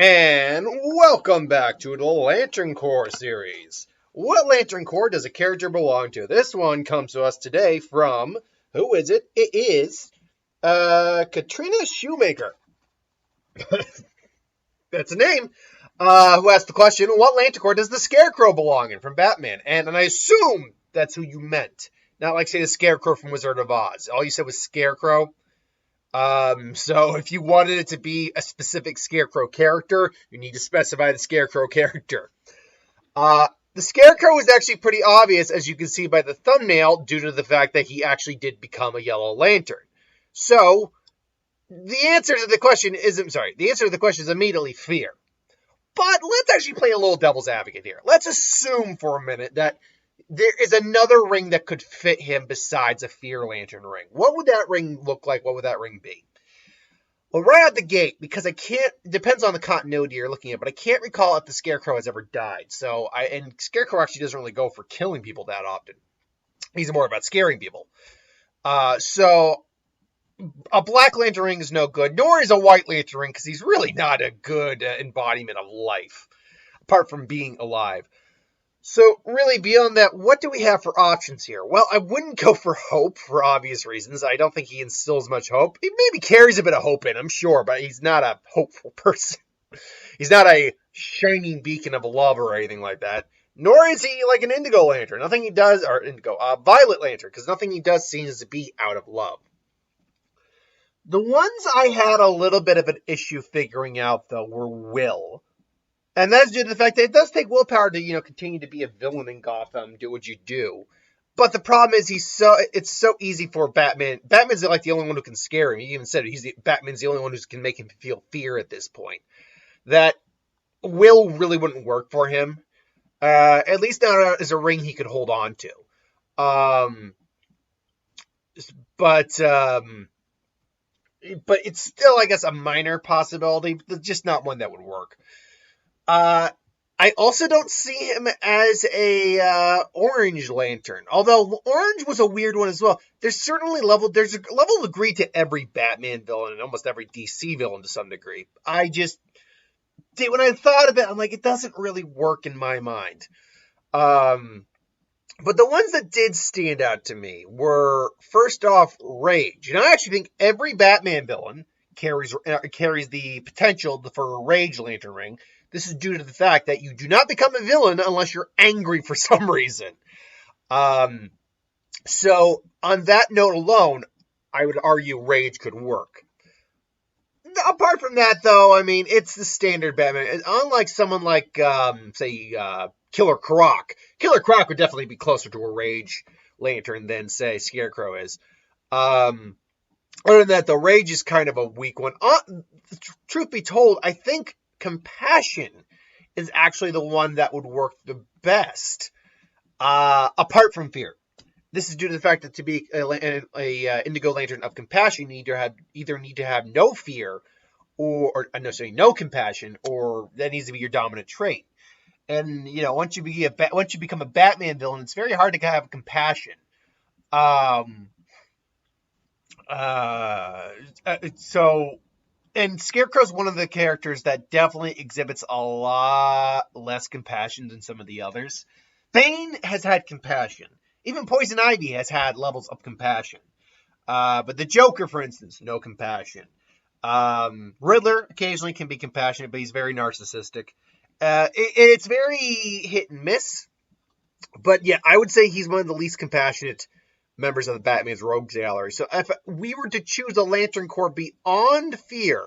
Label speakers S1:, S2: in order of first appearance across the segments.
S1: And welcome back to the Lantern Corps series. What Lantern Corps does a character belong to? This one comes to us today from, who is it? It is Katrina Shoemaker. That's a name. Who asked the question, what Lantern Corps does the Scarecrow belong in from Batman? And I assume that's who you meant. Not like, say, the Scarecrow from Wizard of Oz. All you said was Scarecrow. So if you wanted it to be a specific Scarecrow character, you need to specify the Scarecrow character. The Scarecrow is actually pretty obvious, as you can see by the thumbnail, due to the fact that he actually did become a Yellow Lantern. So, the answer to the question is immediately fear. But let's actually play a little devil's advocate here. Let's assume for a minute that there is another ring that could fit him besides a Fear Lantern ring. What would that ring look like? What would that ring be? Well, right out the gate, because it depends on the continuity you're looking at, but I can't recall if the Scarecrow has ever died. And Scarecrow actually doesn't really go for killing people that often. He's more about scaring people. So a Black Lantern ring is no good, nor is a White Lantern ring, because he's really not a good embodiment of life, apart from being alive. So, really, beyond that, what do we have for options here? Well, I wouldn't go for hope for obvious reasons. I don't think he instills much hope. He maybe carries a bit of hope in him, sure, but he's not a hopeful person. He's not a shining beacon of love or anything like that. Nor is he like an Indigo Lantern. Violet Lantern, because nothing he does seems to be out of love. The ones I had a little bit of an issue figuring out, though, were Will. And that's due to the fact that it does take willpower to, continue to be a villain in Gotham, do what you do. But the problem is it's so easy for Batman. Batman's like the only one who can scare him. He even said Batman's the only one who can make him feel fear at this point. That Will really wouldn't work for him. At least not as a ring he could hold on to. But it's still, I guess, a minor possibility. Just not one that would work. I also don't see him as a Orange Lantern, although Orange was a weird one as well. There's a level of degree to every Batman villain and almost every DC villain to some degree. When I thought of it, I'm like, it doesn't really work in my mind. But the ones that did stand out to me were, first off, Rage. And I actually think every Batman villain carries the potential for a Rage Lantern ring. This is due to the fact that you do not become a villain unless you're angry for some reason. So, on that note alone, I would argue Rage could work. Apart from that, though, I mean, it's the standard Batman. Unlike someone like, Killer Croc. Killer Croc would definitely be closer to a Rage Lantern than, say, Scarecrow is. Other than that, though, Rage is kind of a weak one. Truth be told, I think Compassion is actually the one that would work the best, apart from Fear. This is due to the fact that to be a Indigo Lantern of Compassion, you either need to have no fear, no compassion, or that needs to be your dominant trait. And once you become a Batman villain, it's very hard to have compassion. And Scarecrow's one of the characters that definitely exhibits a lot less compassion than some of the others. Bane has had compassion. Even Poison Ivy has had levels of compassion. But the Joker, for instance, no compassion. Riddler occasionally can be compassionate, but he's very narcissistic. It's very hit and miss. But yeah, I would say he's one of the least compassionate members of the Batman's Rogues Gallery. So if we were to choose a Lantern Corps beyond Fear,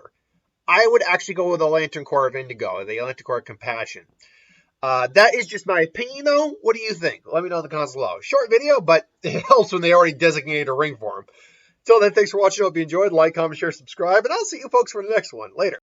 S1: I would actually go with the Lantern Corps of Indigo, the Lantern Corps of Compassion. That is just my opinion, though. What do you think? Let me know in the comments below. Short video, but it helps when they already designated a ring for him. Till then, thanks for watching. I hope you enjoyed. Like, comment, share, subscribe, and I'll see you folks for the next one. Later.